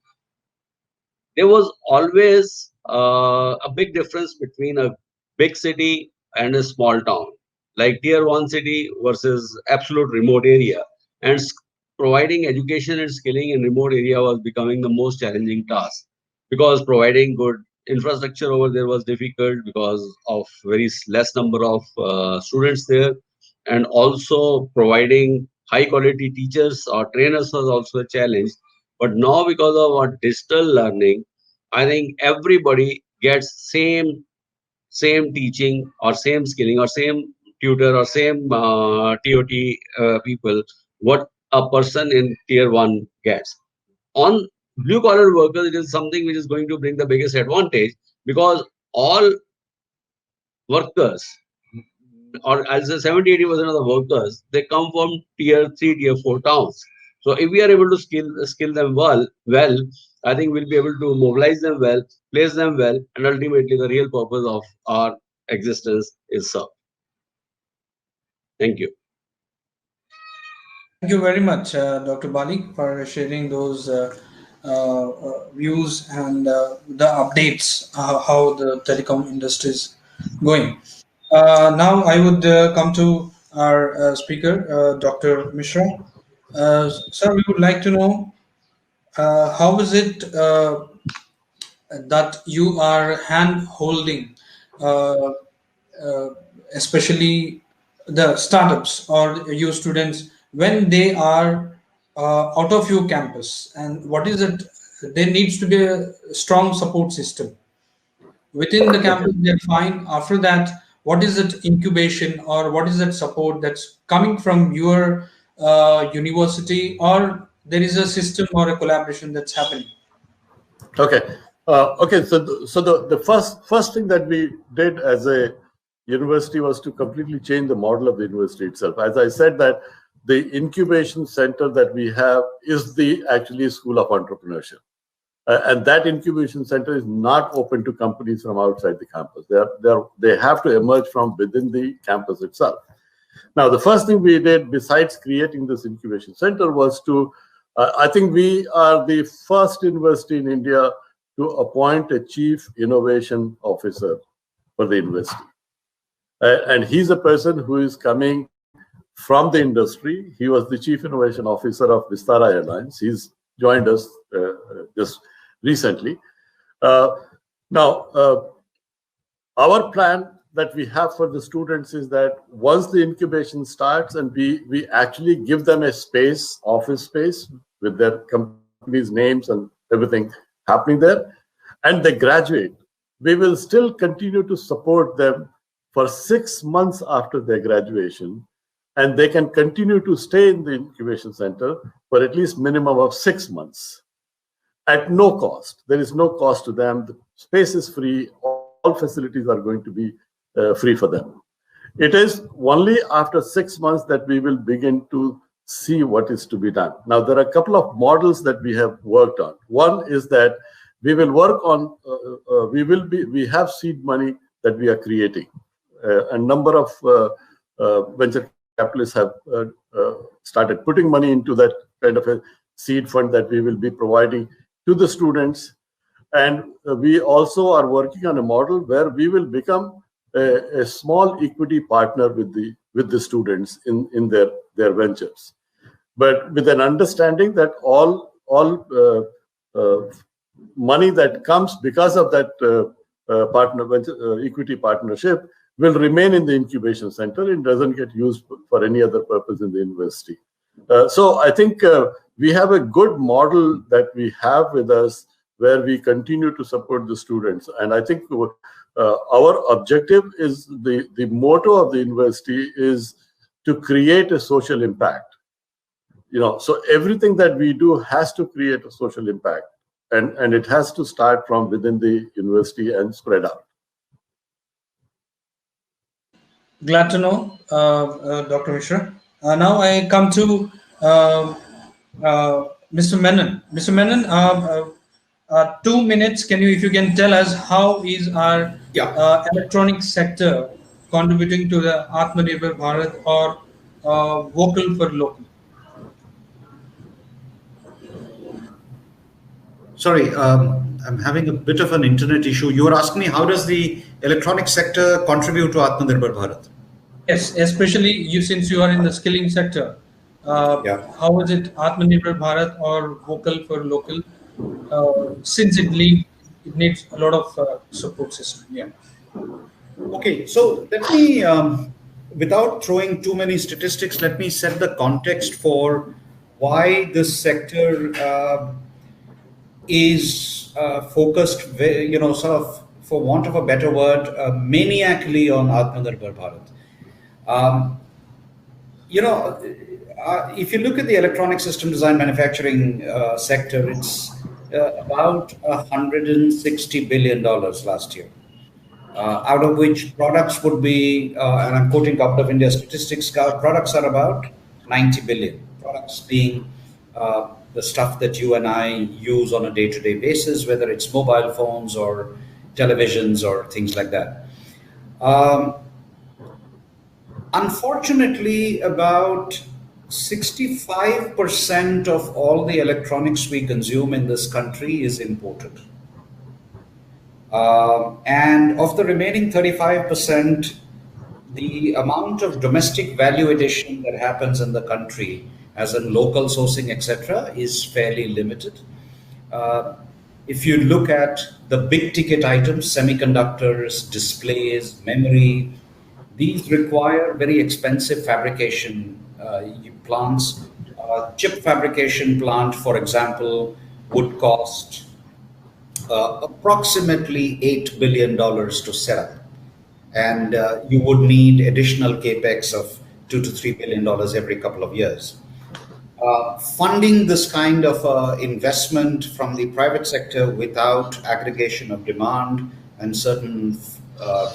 there was always a big difference between a big city and a small town, like tier one city versus absolute remote area. And providing education and skilling in remote area was becoming the most challenging task, because providing good infrastructure over there was difficult because of very less number of students there, and also providing high quality teachers or trainers was also a challenge. But now, because of our digital learning, I think everybody gets same teaching or same skilling or same tutor or same TOT people what a person in tier one gets. On blue collar workers, it is something which is going to bring the biggest advantage, because all workers, or I'll say 70-80% of the workers, they come from tier 3, tier 4 towns. So if we are able to skill them well, I think we'll be able to mobilize them well, place them well, and ultimately the real purpose of our existence is served. Thank you. Thank you very much, Dr. Bali, for sharing those views and the updates, how the telecom industry is going. Now, I would come to our speaker, Dr. Misra. Sir, we would like to know how is it that you are hand holding, uh, uh, especially the startups or your students when they are out of your campus, and what is it? There needs to be a strong support system within the Okay. campus. They're fine. After that, what is that incubation or what is that support that's coming from your university, or there is a system or a collaboration that's happening? Okay. Okay. So, the first thing that we did as a university was to completely change the model of the university itself. As I said, that the incubation center that we have is the actually school of entrepreneurship, and that incubation center is not open to companies from outside the campus. They have to emerge from within the campus itself. Now, the first thing we did, besides creating this incubation center, was to, I think we are the first university in India to appoint a chief innovation officer for the university. And he's a person who is coming from the industry. He was the chief innovation officer of Vistara Airlines. He's joined us just recently. Now, our plan that we have for the students is that once the incubation starts and we actually give them a space, office space with their company's names and everything happening there, and they graduate, we will still continue to support them for 6 months after their graduation, and they can continue to stay in the incubation center for at least minimum of 6 months at no cost. There is no cost to them. The space is free. All facilities are going to be free for them. It is only after 6 months that we will begin to see what is to be done. Now, there are a couple of models that we have worked on. One is that we will work on, we have seed money that we are creating. A number of venture capitalists have started putting money into that kind of a seed fund that we will be providing to the students. And we also are working on a model where we will become a small equity partner with the students in their ventures, but with an understanding that all money that comes because of that equity partnership will remain in the incubation center and doesn't get used for any other purpose in the university. So I think we have a good model that we have with us where we continue to support the students. And I think our objective is, the motto of the university is to create a social impact. So everything that we do has to create a social impact, and it has to start from within the university and spread out. Glad to know, Dr. Mishra. Now I come to Mr. Menon. Mr. Menon, 2 minutes. If you can tell us how is our electronic sector contributing to the Atmanirbhar Bharat or vocal for local? Sorry, I'm having a bit of an internet issue. You were asking me, how does the electronic sector contribute to Atmanirbhar Bharat? Yes, especially you, since you are in the skilling sector. Yeah. How is it Atmanirbhar Bharat or vocal for local? Since it needs a lot of support system. Yeah. Okay, so let me, without throwing too many statistics, let me set the context for why this sector is focused, sort of, for want of a better word, maniacally on Atmanirbhar Bharat. Um, if you look at the electronic system design manufacturing sector, it's about $160 billion last year. Out of which products would be, and I'm quoting Government of India statistics, products are about 90 billion. Products being the stuff that you and I use on a day-to-day basis, whether it's mobile phones or televisions or things like that. Unfortunately, about 65% of all the electronics we consume in this country is imported. And of the remaining 35%, the amount of domestic value addition that happens in the country, as in local sourcing, etc., is fairly limited. If you look at the big ticket items, semiconductors, displays, memory, these require very expensive fabrication plants. Chip fabrication plant, for example, would cost approximately $8 billion to set up. And you would need additional capex of $2 to $3 billion every couple of years. Funding this kind of investment from the private sector without aggregation of demand and certain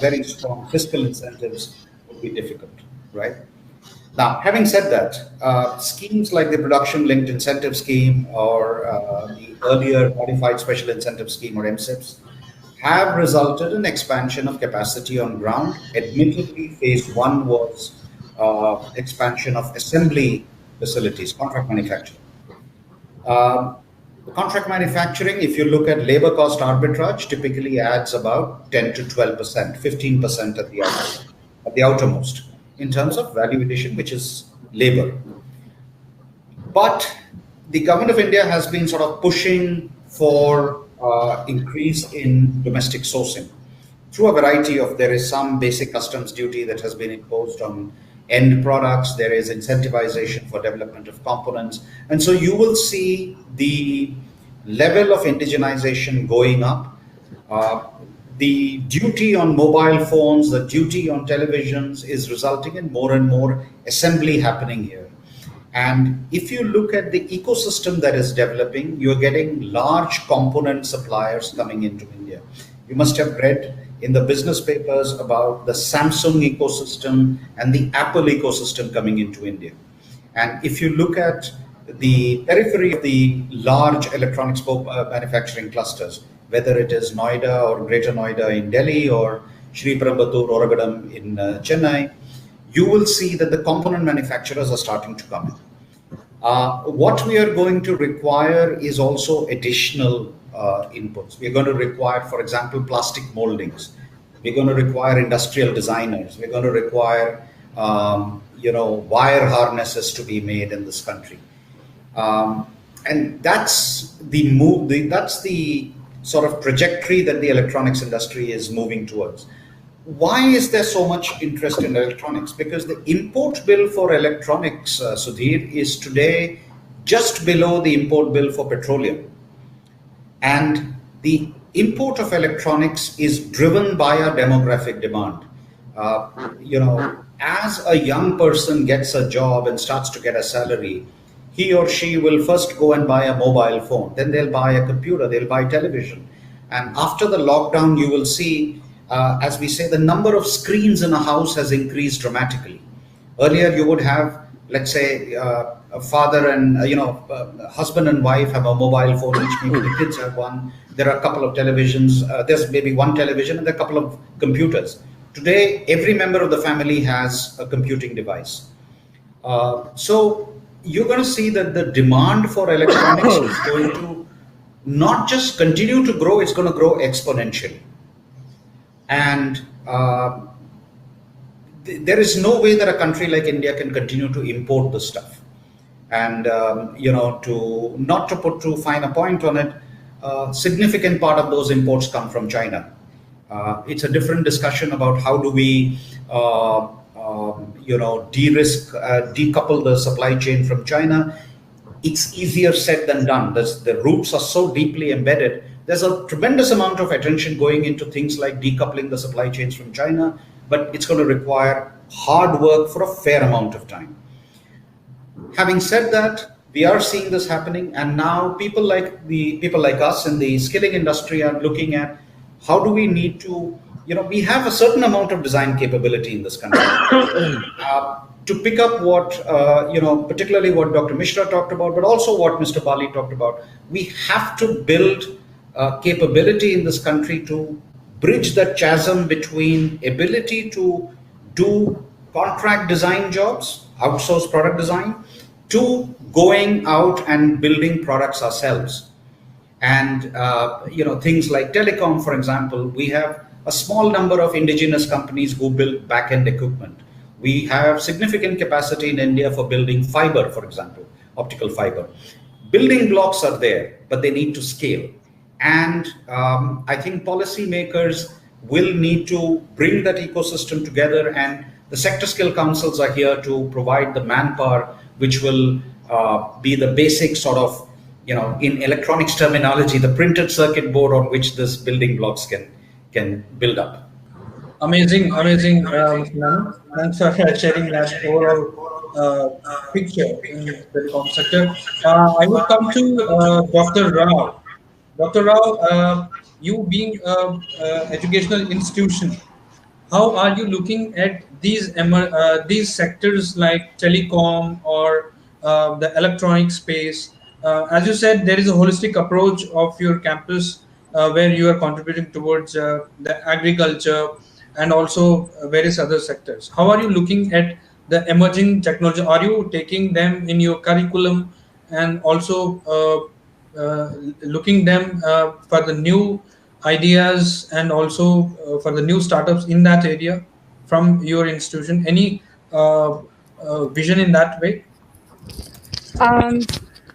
very strong fiscal incentives would be difficult, right? Now, having said that, schemes like the Production-Linked Incentive Scheme or the earlier Modified Special Incentive Scheme, or MSIPs, have resulted in expansion of capacity on ground. Admittedly, phase one was expansion of assembly facilities, contract manufacturing. Contract manufacturing, if you look at labor cost arbitrage, typically adds about 10 to 12%, 15% at the outermost, in terms of value addition, which is labor. But the Government of India has been sort of pushing for increase in domestic sourcing through a variety of, there is some basic customs duty that has been imposed on end products, there is incentivization for development of components. And so you will see the level of indigenization going up. The duty on mobile phones, the duty on televisions is resulting in more and more assembly happening here. And if you look at the ecosystem that is developing, you're getting large component suppliers coming into India. You must have read in the business papers about the Samsung ecosystem and the Apple ecosystem coming into India. And if you look at the periphery of the large electronics manufacturing clusters, whether it is Noida or Greater Noida in Delhi or Sri Perumbudur, Oragadam in Chennai, you will see that the component manufacturers are starting to come in. What we are going to require is also additional inputs. We're going to require, for example, plastic moldings. We're going to require industrial designers. We're going to require, wire harnesses to be made in this country. And that's the move. That's the sort of trajectory that the electronics industry is moving towards. Why is there so much interest in electronics? Because the import bill for electronics, Sudheer, is today just below the import bill for petroleum. And the import of electronics is driven by a demographic demand. As a young person gets a job and starts to get a salary, he or she will first go and buy a mobile phone, then they'll buy a computer, they'll buy television. And after the lockdown, you will see, as we say, the number of screens in a house has increased dramatically. Earlier, you would have, let's say, a father and, husband and wife have a mobile phone each, maybe the kids have one. There are a couple of televisions, there's maybe one television and there are a couple of computers. Today, every member of the family has a computing device. So you're going to see that the demand for electronics is going to not just continue to grow, it's going to grow exponentially. And there is no way that a country like India can continue to import the stuff. And not to put too fine a point on it, significant part of those imports come from China. It's a different discussion about how do we de-risk, decouple the supply chain from China. It's easier said than done. The roots are so deeply embedded. There's a tremendous amount of attention going into things like decoupling the supply chains from China, but it's going to require hard work for a fair amount of time. Having said that, we are seeing this happening, and now people like us in the skilling industry are looking at how do we need to, we have a certain amount of design capability in this country. To pick up what, particularly what Dr. Misra talked about, but also what Mr. Bali talked about, we have to build capability in this country to bridge the chasm between ability to do contract design jobs, outsource product design, to going out and building products ourselves. And, things like Telecom, for example, we have a small number of indigenous companies who build back-end equipment. We have significant capacity in India for building fiber, for example, optical fiber. Building blocks are there, but they need to scale. And I think policymakers will need to bring that ecosystem together, and the sector skill councils are here to provide the manpower, which will be the basic sort of, in electronics terminology, the printed circuit board on which this building blocks can build up. Amazing. Thanks for sharing that overall picture in the telecom sector. I would come to Dr. Rao. Dr. Rao, you being an educational institution, how are you looking at these sectors like telecom or the electronic space? As you said, there is a holistic approach of your campus where you are contributing towards the agriculture and also various other sectors. How are you looking at the emerging technology? Are you taking them in your curriculum and also looking them for the new ideas and also for the new startups in that area from your institution? Any vision in that way?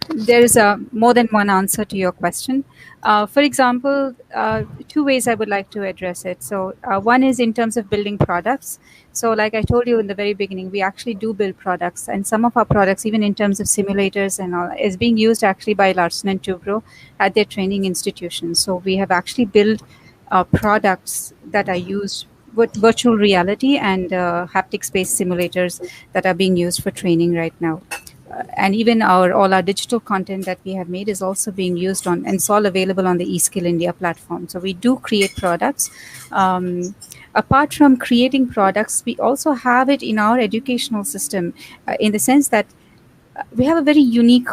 There is more than one answer to your question. For example, two ways I would like to address it. So one is in terms of building products. So like I told you in the very beginning, we actually do build products, and some of our products, even in terms of simulators and all, is being used actually by Larsen and Toubro at their training institutions. So we have actually built products that are used with virtual reality and haptic-based simulators that are being used for training right now. And even all our digital content that we have made is also being used on, and it's all available on the eSkill India platform. So we do create products. Apart from creating products, we also have it in our educational system in the sense that we have a very unique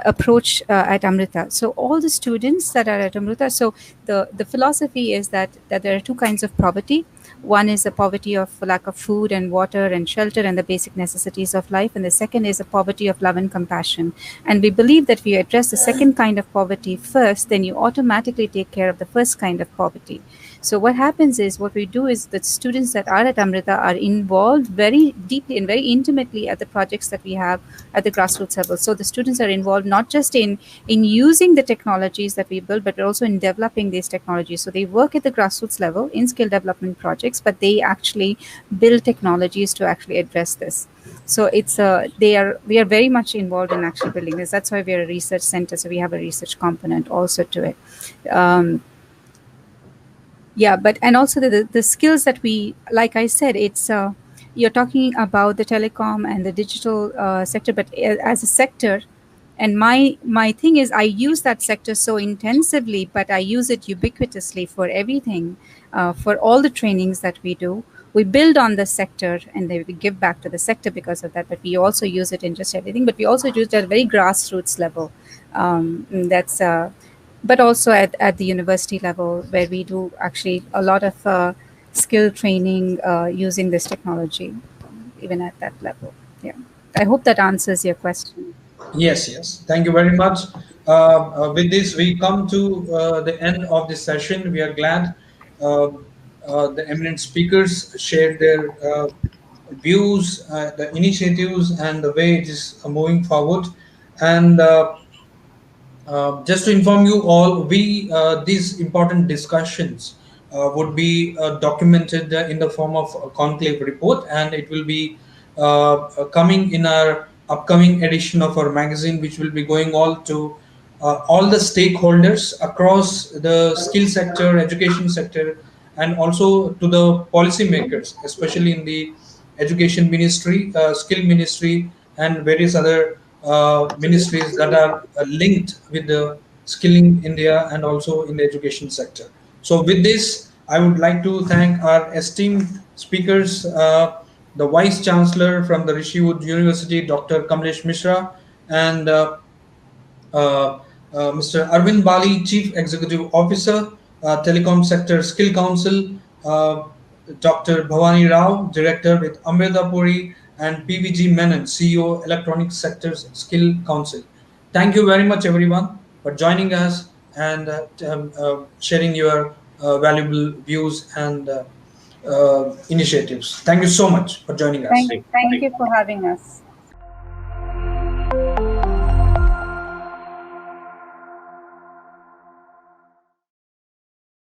approach at Amrita. So all the students that are at Amrita, so the philosophy is that there are two kinds of poverty. One is the poverty of lack of food and water and shelter and the basic necessities of life. And the second is a poverty of love and compassion. And we believe that if you address the second kind of poverty first, then you automatically take care of the first kind of poverty. So what happens is, what we do is that students that are at Amrita are involved very deeply and very intimately at the projects that we have at the grassroots level. So the students are involved not just in using the technologies that we build, but also in developing these technologies. So they work at the grassroots level in skill development projects, but they actually build technologies to actually address this. So it's we are very much involved in actually building this. That's why we are a research center. So we have a research component also to it. And also the skills that we, like I said, it's you're talking about the telecom and the digital sector, but as a sector, and my thing is I use that sector so intensively, but I use it ubiquitously for everything, for all the trainings that we do. We build on the sector and then we give back to the sector because of that, but we also use it in just everything, but we also use it at a very grassroots level. But also at the university level, where we do actually a lot of skill training using this technology, even at that level. Yeah, I hope that answers your question. Yes, yes. Thank you very much. With this, we come to the end of this session. We are glad uh, the eminent speakers shared their views, the initiatives, and the way it is moving forward. And just to inform you all, we these important discussions would be documented in the form of a conclave report, and it will be coming in our upcoming edition of our magazine, which will be going all the stakeholders across the skill sector, education sector, and also to the policymakers, especially in the education ministry, skill ministry, and various other ministries that are linked with the skilling India and also in the education sector. So with this, I would like to thank our esteemed speakers, the Vice Chancellor from the Rishihood University, Dr. Kamlesh Misra, and uh, Mr. Arvind Bali, Chief Executive Officer, Telecom Sector Skill Council, Dr. Bhavani Rao, Director with Amritapuri, and PVG Menon, CEO, Electronic Sectors Skill Council. Thank you very much, everyone, for joining us and sharing your valuable views and initiatives. Thank you so much for joining us. Thank you for having us.